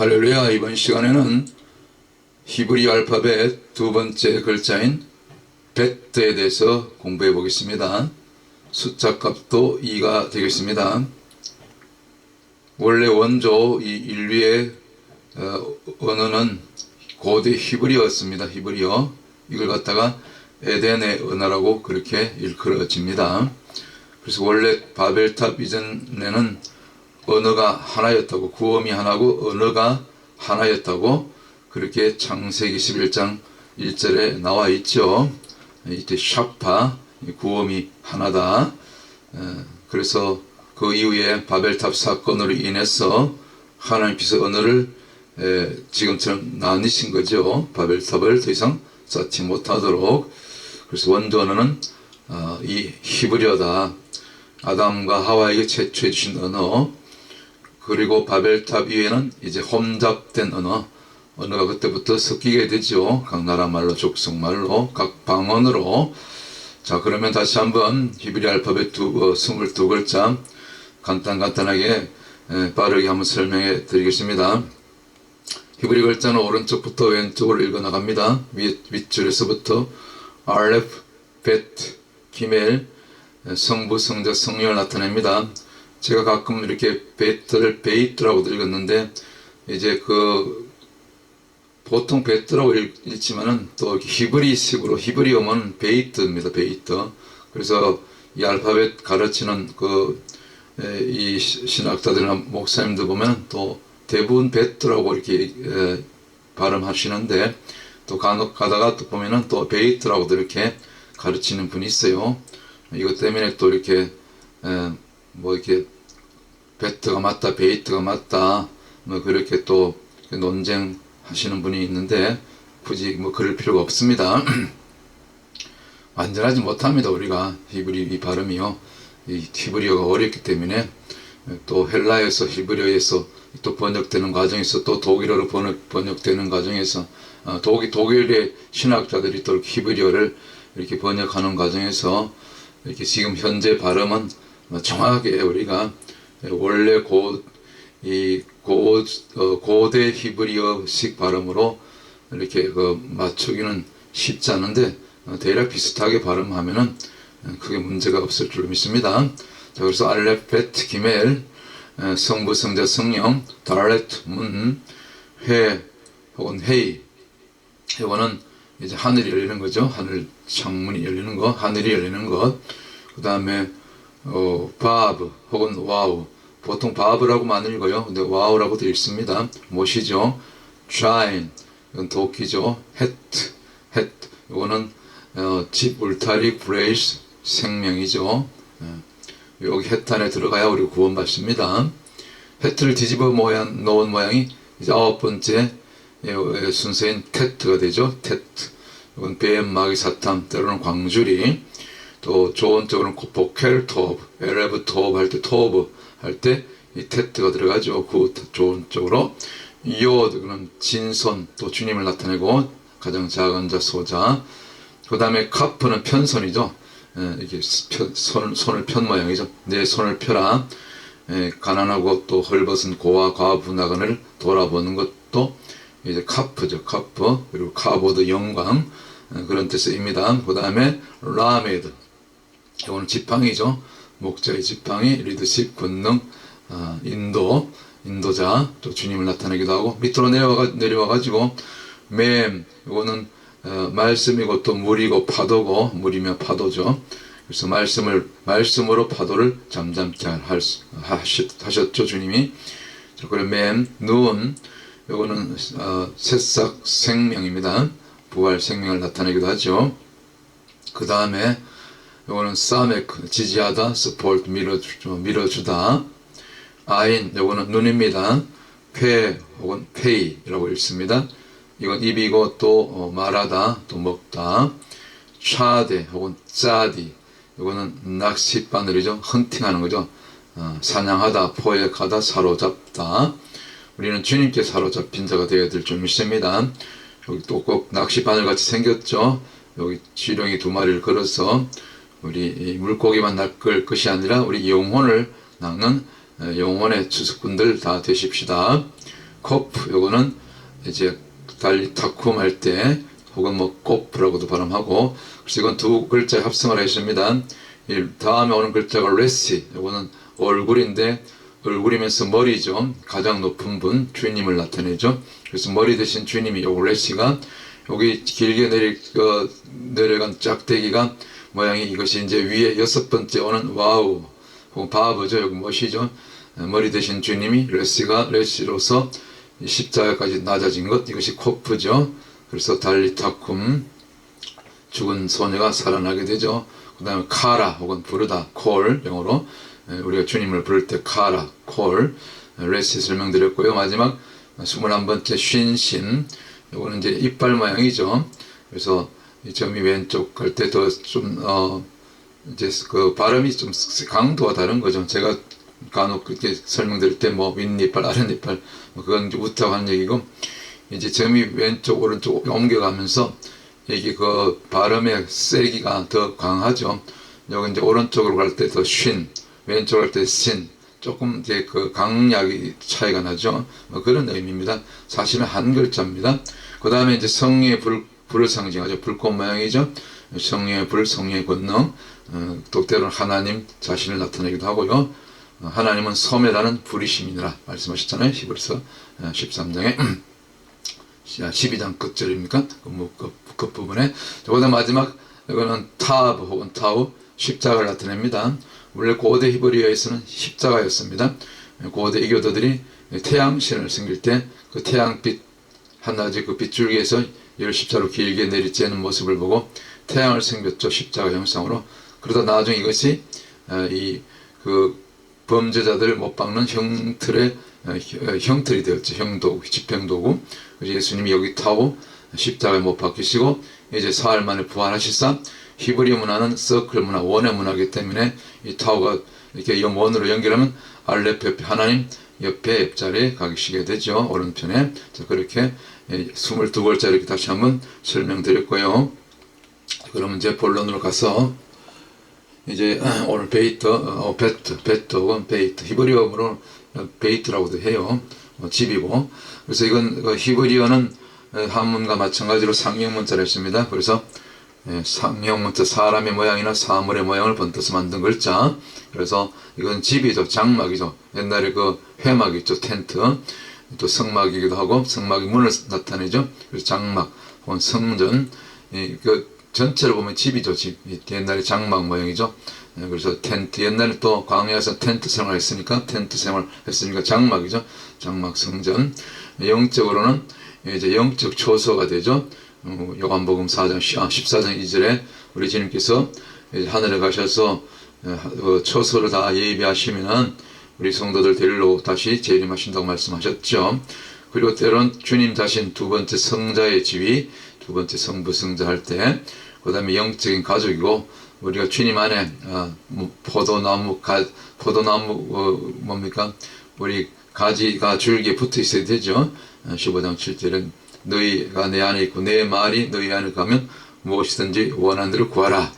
할렐루야. 이번 시간에는 히브리 알파벳 두 번째 글자인 bet에 대해서 공부해 보겠습니다. 숫자 값도 2가 되겠습니다. 원래 원조 이 인류의 언어는 고대 히브리어였습니다. 히브리어. 이걸 갖다가 에덴의 언어라고 그렇게 일컬어집니다. 그래서 원래 바벨탑 이전에는 언어가 하나였다고, 구음이 하나고 언어가 하나였다고 그렇게 창세기 11장 1절에 나와 있죠. 이때 샤파, 구음이 하나다. 그래서 그 이후에 바벨탑 사건으로 인해서 하나님께서 언어를 지금처럼 나뉘신 거죠. 바벨탑을 더 이상 쌓지 못하도록. 그래서 원조 언어는 이 히브리어다. 아담과 하와에게 제초해 주신 언어. 그리고 바벨탑 이후에는 이제 혼잡된 언어가 그때부터 섞이게 되죠. 각 나라 말로, 족속 말로, 각 방언으로. 자, 그러면 다시 한번 히브리 알파벳 22글자 간단하게 빠르게 한번 설명해 드리겠습니다. 히브리 글자는 오른쪽부터 왼쪽으로 읽어 나갑니다. 윗줄에서부터 알렙, bet, 기멜, 성부, 성자, 성령을 나타냅니다. 제가 가끔 이렇게 베트를 베이트라고 읽었는데, 이제 보통 베트라고 읽지만은 또 히브리식으로, 히브리어는 베이트입니다. 베이트. 그래서 이 알파벳 가르치는 이 신학자들이나 목사님들 보면 또 대부분 베트라고 이렇게 발음하시는데, 또 간혹 가다가 또 보면은 또 베이트라고도 이렇게 가르치는 분이 있어요. 이것 때문에 또 이렇게 이렇게 베트가 맞다, 베이트가 맞다, 그렇게 또 논쟁하시는 분이 있는데, 굳이 그럴 필요가 없습니다. 완전하지 못합니다. 우리가 히브리 이 발음이요. 이 히브리어가 어렵기 때문에, 또 헬라에서 히브리어에서 또 번역되는 과정에서, 또 독일어로 번역되는 과정에서, 독일의 신학자들이 또 히브리어를 이렇게 번역하는 과정에서 이렇게 지금 현재 발음은 정확하게 우리가 원래 고대 히브리어식 발음으로 이렇게 맞추기는 쉽지 않은데, 대략 비슷하게 발음하면은 크게 문제가 없을 줄로 믿습니다. 자, 그래서 알렙, 베트, 기멜, 성부, 성자, 성령, 달렛, 문, 회 혹은 헤이. 이거는 이제 하늘이 열리는 거죠. 하늘 창문이 열리는 것, 하늘이 열리는 것. 그 다음에 바브 혹은 와우. 보통 바브라고 많이 읽어요. 근데 와우라고도 읽습니다. 못이죠. shine, 이건 도끼죠. het, 이거는 집, 울타리, grace, 생명이죠. 여기 het 안에 들어가야 우리 구원받습니다. het를 뒤집어 놓은 모양이 이제 9번째 순서인 테트가 되죠. 테트. 이건 뱀, 마귀, 사탄, 때로는 광주리. 또 좋은 쪽으로는 보켈, 토브, 에레브, 토브 할 때, 토브 할 때 이 테트가 들어가죠. 좋은 쪽으로. 요드는 진손, 또 주님을 나타내고 가장 작은 자, 소자. 그 다음에 카프는 편손이죠. 이게 손을 편 모양이죠. 내 손을 펴라. 가난하고 또 헐벗은 고아, 과부, 나그네를 돌아보는 것도 이제 카프죠. 카프. 그리고 카보드, 영광. 그런 뜻입니다. 그 다음에 라메드. 이거는 지팡이죠. 목자의 지팡이, 리더십, 권능, 인도자, 또 주님을 나타내기도 하고, 밑으로 내려와가지고, 맴, 이거는 말씀이고 또 물이고 파도고, 물이며 파도죠. 그래서 말씀으로 파도를 잠잠케 하셨죠, 주님이. 그리고 맴, 눈, 이거는 새싹 생명입니다. 부활 생명을 나타내기도 하죠. 그 다음에 요거는 사메크, 지지하다, 스포트, 밀어주다. 아인, 요거는 눈입니다. 페 혹은 페이라고 읽습니다. 이건 입이고 또 말하다, 또 먹다. 차데 혹은 짜디, 요거는 낚싯바늘이죠. 헌팅하는 거죠. 사냥하다, 포획하다, 사로잡다. 우리는 주님께 사로잡힌 자가 되어야 될 줄 믿습니다. 여기 또 꼭 낚싯바늘 같이 생겼죠. 여기 지렁이 2마리를 걸어서 우리 물고기만 낚을 것이 아니라 우리 영혼을 낚는 영혼의 주석꾼들 다 되십시다. 코프 요거는 이제 달리 타쿰 할 때 혹은 뭐 코프라고도 발음하고, 그래서 이건 두 글자 합성을 했습니다. 이 다음에 오는 글자가 레시, 요거는 얼굴인데 얼굴이면서 머리죠. 가장 높은 분 주인님을 나타내죠. 그래서 머리 대신 주인님이 요 레시가, 여기 길게 내려간 짝대기가 모양이 이것이 이제 위에 여섯 번째 오는 와우 혹은 바브죠. 여기 멋이죠. 머리 대신 주님이 레시로서 십자가까지 낮아진 것, 이것이 코프죠. 그래서 달리 타쿰, 죽은 소녀가 살아나게 되죠. 그 다음에 카라 혹은 부르다, 콜, 영어로 우리가 주님을 부를 때 카라, 콜, 레시 설명드렸고요. 마지막 21번째 쉰신, 이거는 이제 이빨 모양이죠. 그래서 이 점이 왼쪽 갈 때 더 좀 이제 그 발음이 좀 강도가 다른 거죠. 제가 간혹 그렇게 설명드릴 때 뭐 윗니빨, 아랫니빨, 뭐 그건 이제 웃다고 하는 얘기고, 이제 점이 왼쪽 오른쪽 옮겨가면서 이게 그 발음의 세기가 더 강하죠. 여기 이제 오른쪽으로 갈 때 더 쉰, 왼쪽으로 갈 때 신, 조금 이제 그 강약이 차이가 나죠. 뭐 그런 의미입니다. 사실은 한 글자입니다. 그 다음에 이제 성령의 불을 상징하죠. 불꽃 모양이죠. 성령의 불, 성령의 권능, 또 때로는 하나님 자신을 나타내기도 하고요. 하나님은 소멸하는 불이심이니라 말씀하셨잖아요. 히브리서 13장에 12장 끝절입니까? 그 부분에. 그보다 마지막 이거는 타브 혹은 타우, 십자가를 나타냅니다. 원래 고대 히브리어에서는 십자가였습니다. 고대 이교도들이 태양신을 섬길 때 그 태양빛 한낮의 그 빗줄기에서 열 십자로 길게 내리쬐는 모습을 보고 태양을 섬겼죠. 십자가 형상으로. 그러다 나중에 이것이 이 그 범죄자들을 못 박는 형틀이 되었죠. 형도구, 집행도구. 예수님이 여기 타고 십자가에 못 박히시고 이제 사흘 만에 부활하시사, 히브리 문화는 서클 문화, 원의 문화이기 때문에 이 타오가 이렇게 원으로 연결하면 알렙 옆에 하나님, 옆에 옆자리에 가시게 되죠. 오른편에. 자, 그렇게 22글자 이렇게 다시 한번 설명드렸고요. 그러면 이제 본론으로 가서 이제 오늘 베트 혹은 베이트, 히브리어로 베이트라고도 해요. 집이고. 그래서 이건 히브리어는 한문과 마찬가지로 상형문자를 했습니다. 그래서 상형문자, 사람의 모양이나 사물의 모양을 번떠서 만든 글자. 그래서 이건 집이죠. 장막이죠. 옛날에 그 회막 있죠. 텐트. 또 성막이기도 하고, 성막이 문을 나타내죠. 그래서 장막 혹은 성전, 그 전체를 보면 집이죠. 집. 옛날에 장막 모양이죠. 그래서 텐트, 옛날에 또 광야에서 텐트 생활했으니까 장막이죠. 장막 성전. 영적으로는 이제 영적 초소가 되죠. 요한복음 4장 14장 2절에 우리 주님께서 하늘에 가셔서 초소를 다 예비하시면은 우리 성도들 데리러 다시 재림하신다고 말씀하셨죠. 그리고 때론 주님 자신 두 번째 성자의 지위, 두 번째 성부성자 할 때, 그 다음에 영적인 가족이고, 우리가 주님 안에 포도나무 뭡니까? 우리 가지가 줄기에 붙어 있어야 되죠. 15장 7절은 너희가 내 안에 있고 내 말이 너희 안에 가면 무엇이든지 원하는 대로 구하라.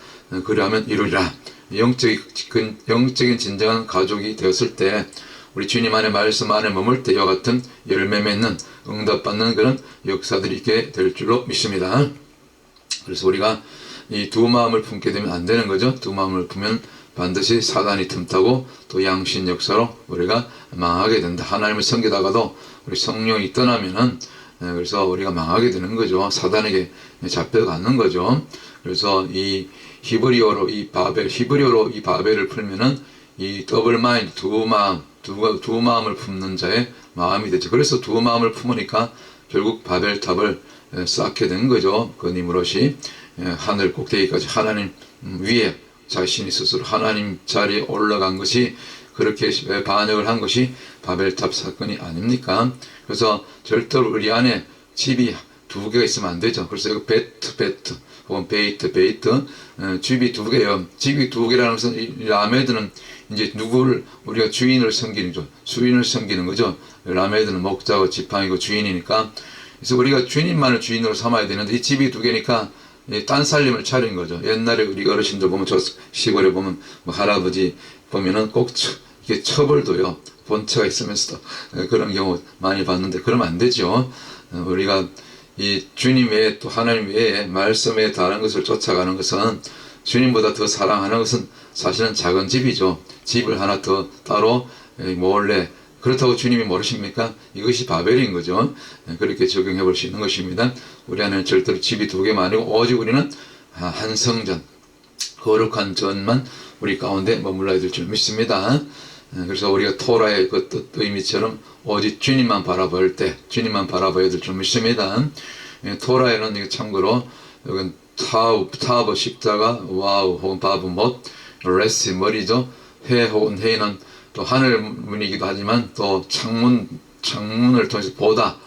그러하면 이루리라. 영적인 진정한 가족이 되었을 때, 우리 주님 안에 말씀 안에 머물 때 이와 같은 열매 맺는, 응답받는 그런 역사들이 있게 될 줄로 믿습니다. 그래서 우리가 이 두 마음을 품게 되면 안 되는 거죠. 두 마음을 품으면 반드시 사단이 틈타고 또 양신 역사로 우리가 망하게 된다. 하나님을 섬기다가도 우리 성령이 떠나면은, 그래서 우리가 망하게 되는 거죠. 사단에게 잡혀가는 거죠. 그래서 이 히브리어로 이 바벨을 풀면은 이 더블 마인드, 두 마음을 품는 자의 마음이 되죠. 그래서 두 마음을 품으니까 결국 바벨탑을 쌓게 된 거죠. 그 니므롯이 하늘 꼭대기까지 하나님 위에 자신이 스스로 하나님 자리에 올라간 것이, 그렇게 반역을 한 것이 바벨탑 사건이 아닙니까? 그래서 절대로 우리 안에 집이 두 개가 있으면 안 되죠. 그래서 이거 베트 혹은 베이트 집이 두 개요. 집이 두 개라는 것은 이 라메드는 이제 누구를 우리가 주인을 섬기는 거죠. 주인을 섬기는 거죠. 라메드는 목자고 지팡이고 주인이니까. 그래서 우리가 주님만을 주인으로 삼아야 되는데, 이 집이 두 개니까 딴 살림을 차린 거죠. 옛날에 우리 어르신들 보면, 저 시골에 보면 뭐 할아버지 보면은 꼭 이게 처벌도요. 본체가 있으면서도 그런 경우 많이 봤는데 그러면 안 되죠. 우리가 이 주님 외에 또 하나님 외에 말씀 외에 다른 것을 쫓아가는 것은 주님보다 더 사랑하는 것은 사실은 작은 집이죠. 집을 하나 더 따로 몰래 그렇다고 주님이 모르십니까? 이것이 바벨인 거죠. 그렇게 적용해 볼 수 있는 것입니다. 우리 안에는 절대로 집이 두 개만 아니고 오직 우리는 한 성전, 거룩한 전만 우리 가운데 머물러야 될 줄 믿습니다. 그래서 우리가 토라의 그 뜻 의미처럼 오직 주님만 바라볼 때 주님만 바라봐야 될 줄 믿습니다. 토라에는 참고로 여긴 타브 십자가, 와우 혹은 바브 못, 레스 머리죠. 해 혹은 해는 또 하늘문이기도 하지만 또 창문을 통해서 보다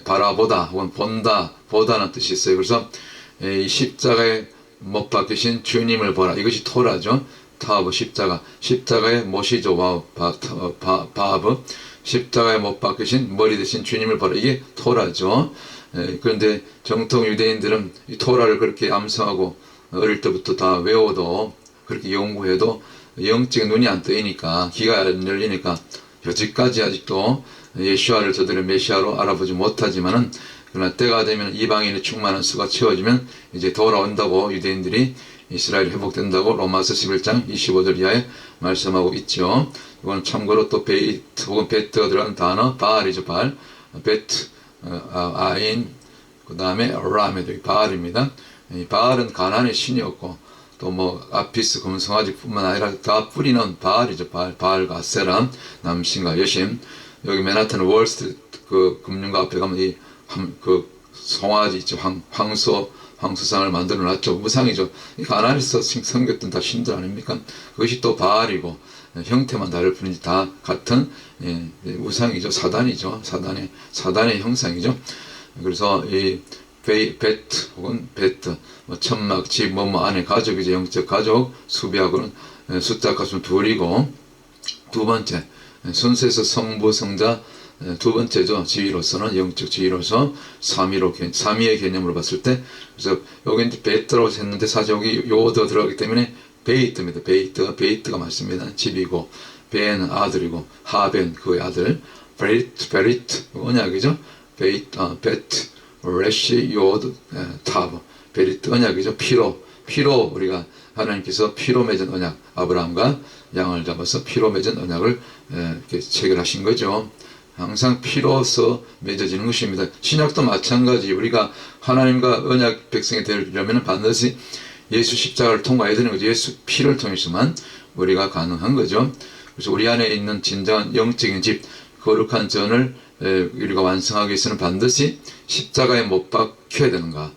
바라보다 혹은 본다 보다는 뜻이 있어요. 그래서 이 십자가에 못 박히신 주님을 보라, 이것이 토라죠. 타브 십자가의 못이죠. 와우 바브 십자가에 못 박히신 머리 대신 주님을 보라, 이게 토라죠. 그런데 정통 유대인들은 이 토라를 그렇게 암송하고 어릴 때부터 다 외워도 그렇게 연구해도 영적인 눈이 안 뜨이니까, 귀가 안 열리니까 여지까지 아직도 예수아를 저들의 메시아로 알아보지 못하지만은, 그러나 때가 되면 이방인의 충만한 수가 채워지면 이제 돌아온다고 유대인들이 이스라엘 회복된다고 로마서 11장 25절 이하에 말씀하고 있죠. 이건 참고로 또 베이트 혹은 베트가 들어간 단어 바알이죠. 바알, 베트, 아인, 그 다음에 라메도 바알입니다. 이 바알은 가나안의 신이었고 또 뭐 아피스 금송아지뿐만 아니라 다 뿌리는 바알이죠. 바알 가세라, 남신과 여신. 여기 맨하탄 월스트리트 그 금융가 앞에 가면 이 그 송아지 있죠. 황수상을 만들어 놨죠. 우상이죠. 이 가나안에서 섬겼던 다 신들 아닙니까? 그것이 또 바알이고 형태만 다를 뿐이지 다 같은 우상이죠. 사단이죠. 사단의 형상이죠. 그래서 이 베트 혹은 베트, 뭐 천막, 집, 안에 가족이죠. 영적 가족, 수비하고는 숫자 값은 둘이고, 두 번째 순서에서 성부, 성자 두 번째죠. 지위로서는 영적 지위로서 삼위의 개념으로 봤을 때, 그래서 여기 이제 베트라고 했는데 사실 여기 요더 들어가기 때문에 베이트입니다. 베이트가 맞습니다. 집이고, 베는 아들이고, 하벤 그의 아들, 베리트 언약이죠. 베트 레시 요드 타브, 베리트 언약이죠. 피로 우리가 하나님께서 피로 맺은 언약, 아브라함과 양을 잡아서 피로 맺은 언약을 이렇게 체결하신 거죠. 항상 피로서 맺어지는 것입니다. 신약도 마찬가지. 우리가 하나님과 언약 백성이 되려면 반드시 예수 십자가를 통과해야 되는 거죠. 예수 피를 통해서만 우리가 가능한 거죠. 그래서 우리 안에 있는 진정한 영적인 집, 거룩한 전을 우리가 완성하기 위해서는 반드시 십자가에 못 박혀야 되는가.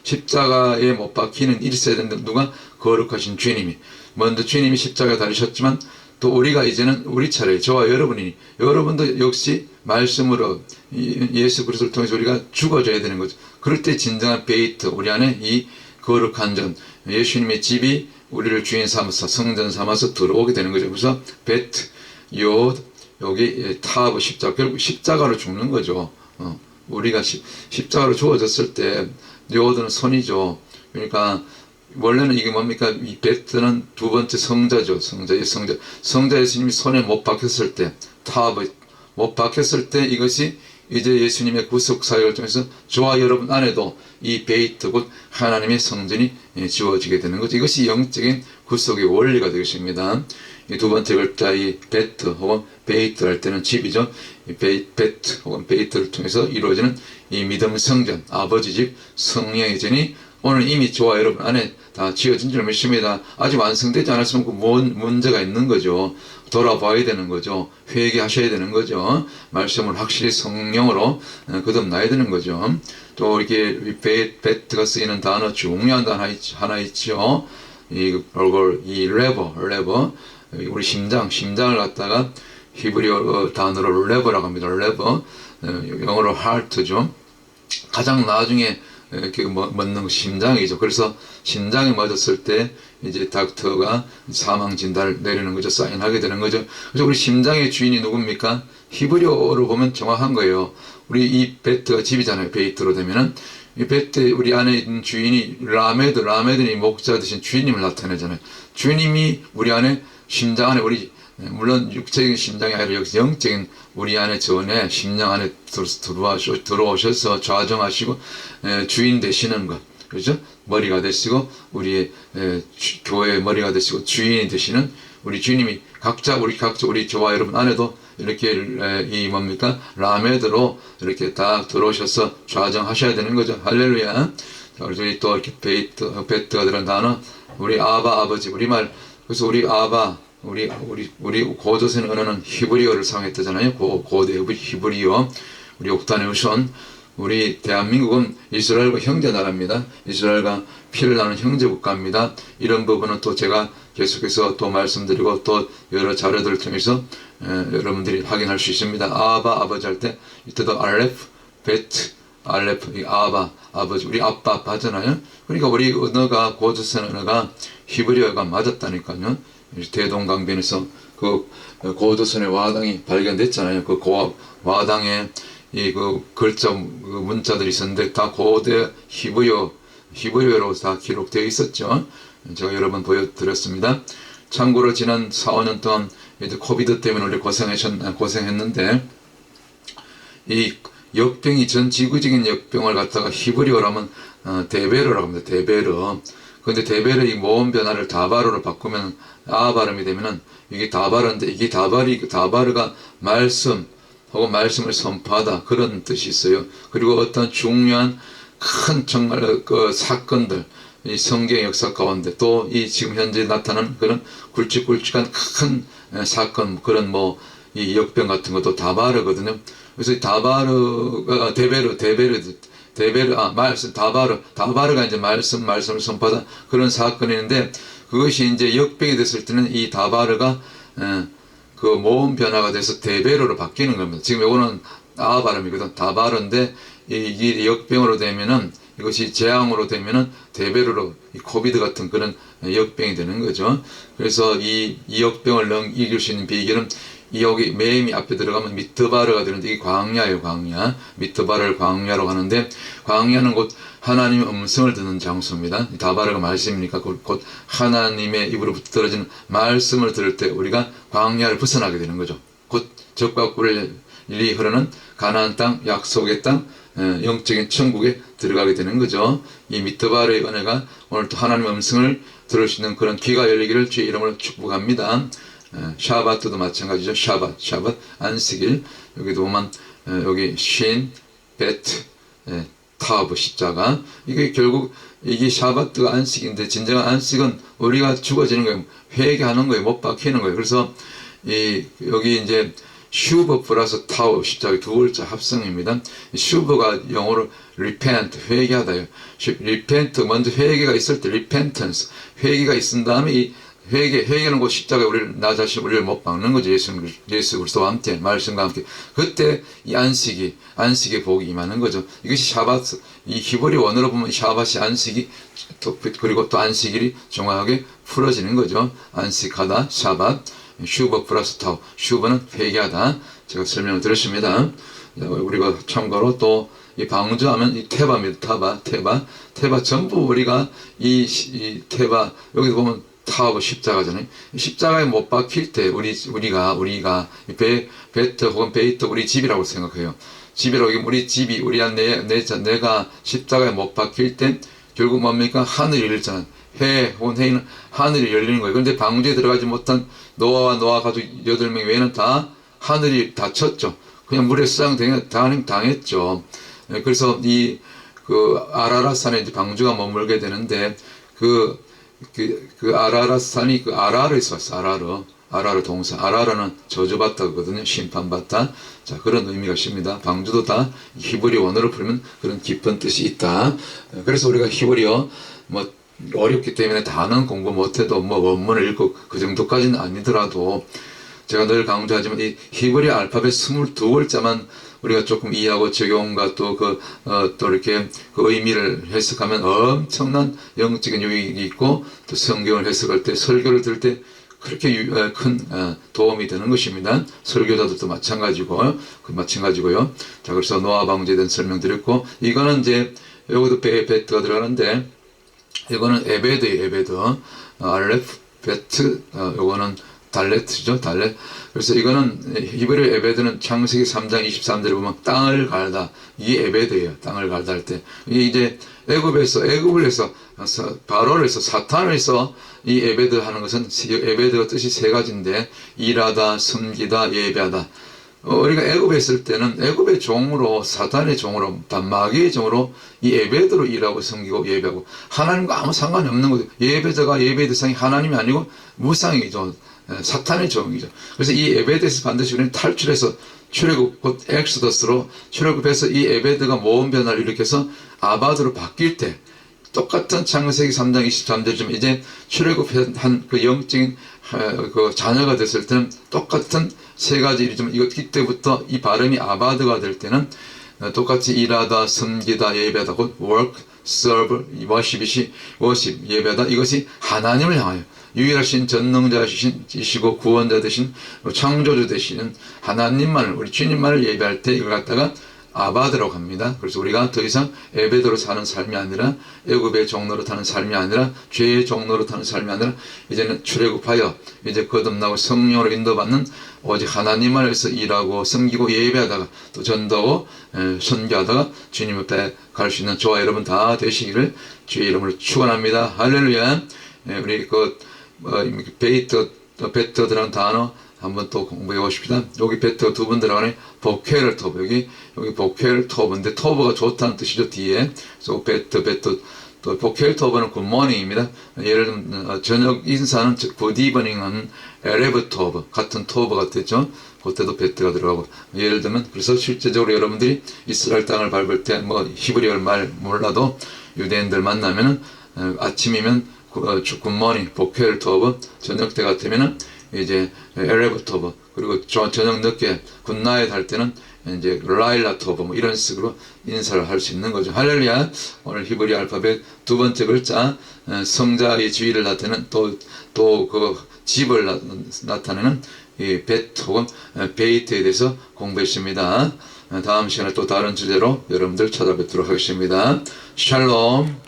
십자가에 못 박히는 일이 있어야 된다. 누가? 거룩하신 주님이. 먼저 주님이 십자가에 달리셨지만 또 우리가 이제는 우리 차례, 저와 여러분이니 여러분도 역시 말씀으로 예수 그리스도를 통해서 우리가 죽어져야 되는 거죠. 그럴 때 진정한 베이트, 우리 안에 이 거룩한 전, 예수님의 집이 우리를 주인 삼아서 성전 삼아서 들어오게 되는 거죠. 그래서 베트, 여기 타브 십자가, 결국 십자가로 죽는 거죠. 우리가 십자가로 죽어졌을 때 요드는 손이죠. 그러니까 원래는 이게 뭡니까? 이 베트는 두 번째 성자죠. 성자 예수님이 손에 못 박혔을 때, 타브 못 박혔을 때 이것이 이제 예수님의 구속 사역을 통해서 저와 여러분 안에도 이 베이트 곧 하나님의 성전이 지워지게 되는 거죠. 이것이 영적인 구속의 원리가 되겠습니다. 이 두 번째 글자 이 베트 혹은 베이트 할 때는 집이죠. 이 베트 혹은 베이트를 통해서 이루어지는 이 믿음 성전, 아버지 집, 성령의 전이 오늘 이미 저와 여러분 안에 다 지어진 줄 믿습니다. 아직 완성되지 않았으면 그 문제가 있는 거죠. 돌아봐야 되는 거죠. 회개하셔야 되는 거죠. 말씀을 확실히 성령으로 거듭나야 되는 거죠. 또 이렇게 베트가 쓰이는 단어, 중요한 단어 하나 있죠. 이 레버, 우리 심장을 갖다가 히브리어 단어로 레버라고 합니다. 레버, 영어로 heart죠. 가장 나중에 이렇게 멎는 심장이죠. 그래서 심장이 멎었을 때 이제 닥터가 사망 진단을 내리는 거죠. 사인하게 되는 거죠. 그래서 우리 심장의 주인이 누굽니까? 히브리어로 보면 정확한 거예요. 우리 이 베트가 집이잖아요. 베이트로 되면은 이 베트 우리 안에 있는 주인이 라메드니 목자 되신 주인님을 나타내잖아요. 주님이 우리 안에 심장 안에 우리 물론 육체적인 심장이 아니라 영적인 우리 안에 전에 심령 안에 들어오셔서 좌정하시고 주인 되시는 것, 그렇죠? 머리가 되시고 우리의 교회의 머리가 되시고 주인이 되시는 우리 주님이 우리 저와 여러분 안에도 이렇게 이 뭡니까 라메드로 이렇게 딱 들어오셔서 좌정하셔야 되는 거죠. 할렐루야. 자, 우리 또 이렇게 베트가 들어간 단어 우리 아바 아버지 우리말 그래서 우리 아바 우리 고조선 언어는 히브리어를 사용했다잖아요. 고대 히브리어 우리 옥단의 우선 우리 대한민국은 이스라엘과 형제 나라입니다. 이스라엘과 피를 나눈 형제 국가입니다. 이런 부분은 또 제가 계속해서 또 말씀드리고 또 여러 자료들을 통해서 여러분들이 확인할 수 있습니다. 아바 아버지 할 때 이때도 알레프 베트 알레프 아바 아버지 우리 아빠 하잖아요. 그러니까 우리 언어가 고조선 언어가 히브리어가 맞았다니까요. 대동강변에서 그 고조선의 와당이 발견됐잖아요. 그 와당에 그 글자 그 문자들이 있었는데 다 고대 히브리어로 다 기록되어 있었죠. 제가 여러 번 보여드렸습니다. 참고로 지난 4, 5년 동안 코비드 때문에 우리 고생했는데 이 역병이 전 지구적인 역병을 갖다가 히브리어로 하면 데베르라고 합니다. 데베르. 근데 데베르 이 모음 변화를 다바르로 바꾸면 아 발음이 되면은 이게 다바르인데 이게 다바르가 말씀 혹은 말씀을 선포하다 그런 뜻이 있어요. 그리고 어떤 중요한 큰 정말 그 사건들 이 성경 역사 가운데 또 이 지금 현재 나타나는 그런 굵직굵직한 큰 사건 그런 뭐 이 역병 같은 것도 다바르거든요. 그래서 다바르가 다바르가 이제 말씀을 선포하다 그런 사건이는데 그것이 이제 역병이 됐을 때는 이 다바르가 그 모음 변화가 돼서 데베르로 바뀌는 겁니다. 지금 이거는 아 발음이거든. 다바르인데 이게 역병으로 되면은 이것이 재앙으로 되면은 데베르로 이 코비드 같은 그런 역병이 되는 거죠. 그래서 이 역병을 이길 수 있는 비결은 여기 메임이 앞에 들어가면 미트바르가 되는데 이게 광야예요. 광야. 미트바르를 광야로 하는데 광야는 곧 하나님의 음성을 듣는 장소입니다. 다바르가 말씀이니까 곧 하나님의 입으로부터 떨어지는 말씀을 들을 때 우리가 광야를 벗어나게 되는 거죠. 곧 적과 꿀이 흐르는 가나안 땅, 약속의 땅, 영적인 천국에 들어가게 되는 거죠. 이 미트바르의 은혜가 오늘 또 하나님의 음성을 들을 수 있는 그런 귀가 열리기를 주의 이름으로 축복합니다. 샤바트도 마찬가지죠. 샤bat 안식일 여기도 보면 여기 신, 베트, 타브 십자가 이게 결국 이게 샤바트가 안식인데 진정한 안식은 우리가 죽어지는 거예요. 회개하는 거예요. 못 박히는 거예요. 그래서 여기 이제 슈버 플러스 타워 십자가 두 글자 합성입니다. 슈버가 영어로 repent 회개하다요. repent 먼저 회개가 있을 때 repentance 회개가 있은 다음에 이 회개는 곧 십자가에 나 자신 우리를 못 박는 거죠. 예수 그리스도와 함께 말씀과 함께 그때 이 안식의 복이 임하는 거죠. 이것이 샤바트 이 히브리 원어로 보면 샤바시 안식이 그리고 또 안식일이 정확하게 풀어지는 거죠. 안식하다 샤바 슈버 플러스 타우 슈버는 회개하다 제가 설명을 드렸습니다. 우리가 참고로 또 이 방주하면 이 테바입니다. 테바 전부 우리가 이 테바 여기 보면 타브 십자가잖아요. 십자가에 못 박힐 때 우리가 베트 혹은 베이트 우리 집이라고 생각해요. 집이라고 우리 집이 우리 안에 내가 십자가에 못 박힐 때 결국 뭡니까 하늘이 열리잖아요. 해 혹은 해는 하늘이 열리는 거예요. 그런데 방주에 들어가지 못한 노아와 가족 8명 외에는 다 하늘이 닫혔죠. 그냥 물에 당했죠. 그래서 그 아라랏산에 이제 방주가 머물게 되는데 그 아라랏산이 그 아라르에서 왔어. 아라르 동사. 아라르는 저주받다거든요. 심판받다. 자, 그런 의미가 있습니다. 방주도 다 히브리 원어로 풀면 그런 깊은 뜻이 있다. 그래서 우리가 히브리어 뭐 어렵기 때문에 단어 공부 못해도 뭐 원문을 읽고 그 정도까지는 아니더라도 제가 늘 강조하지만 이 히브리 알파벳 22글자만 우리가 조금 이해하고 적용과 또 또 이렇게 그 의미를 해석하면 엄청난 영적인 유익이 있고 또 성경을 해석할 때 설교를 들을 때 그렇게 큰 도움이 되는 것입니다. 설교자들도 마찬가지고요. 자, 그래서 노아 방주에 대한 설명드렸고 이거는 이제 여기도 베트가 들어가는데 이거는 에베드예요. 에베드 알레프 베트 요거는 달레트죠, 달레. 그래서 이거는 히브리 에베드는 창세기 3장 23절에 보면 땅을 갈다. 이게 에베드예요. 땅을 갈다 할 때. 이게 이제 애굽을 해서 바로를 해서 사탄을 해서 이 에베드 하는 것은 에베드가 뜻이 세 가지인데 일하다, 섬기다, 예배하다. 우리가 애굽에 있을 때는 애굽의 종으로 사탄의 종으로 마귀의 종으로 이 예배대로 일하고 섬기고 예배하고 하나님과 아무 상관이 없는 거죠. 예배자가 예배의 대상이 하나님이 아니고 무상이죠. 사탄의 종이죠. 그래서 이 예배대에서 반드시 우리는 탈출해서 출애굽 곧 엑소더스로 출애굽해서 이 예배드가 모험 변화를 일으켜서 아바드로 바뀔 때 똑같은 창세기 3장 23절쯤 이제 출애굽한 그 영적인 그 자녀가 됐을 때는 똑같은 세 가지 일이지만 이때부터 이 발음이 아바드가 될 때는 똑같이 일하다, 섬기다, 예배하다, 곧 work, serve, worship, 예배하다. 이것이 하나님을 향하여 유일하신 전능자이시고 구원자 되신 창조주 되시는 하나님만을 우리 주님만을 예배할 때 이걸 갖다가 아바드라고 합니다. 그래서 우리가 더 이상 에베드로 사는 삶이 아니라 애굽의 종로로 타는 삶이 아니라 죄의 종로로 타는 삶이 아니라 이제는 출애굽하여 이제 거듭나고 성령으로 인도받는 오직 하나님만 위해서 일하고 섬기고 예배하다가 또 전도하고 선교하다가 주님 앞에 갈 수 있는 저와 여러분 다 되시기를 주의 이름으로 축원합니다. 할렐루야. 우리 베트라는 단어 한번 또 공부해 보십시다. 여기 베트가 두 번 들어가네. 보케를 토브. 여기 보케를 토브인데 토브가 좋다는 뜻이죠. 뒤에. 그래서 또 보케를 토브는 굿모닝입니다. 예를 들면 저녁 인사는 굿이브닝은 에레브 토브 같은 토브 같았죠. 그때도 베트가 들어가고 예를 들면 그래서 실제적으로 여러분들이 이스라엘 땅을 밟을 때 뭐 히브리어 말 몰라도 유대인들 만나면은 아침이면 굿모닝 보케를 토브 저녁 때 같으면은 이제 에레브토브 그리고 저녁 늦게 굿나잇 할 때는 이제 라일라토브 뭐 이런 식으로 인사를 할 수 있는 거죠. 할렐루야. 오늘 히브리 알파벳 두 번째 글자 성자의 지위를 나타내는 또 그 집을 나타내는 이 벳 혹은 베이트에 대해서 공부했습니다. 다음 시간에 또 다른 주제로 여러분들 찾아뵙도록 하겠습니다. 샬롬.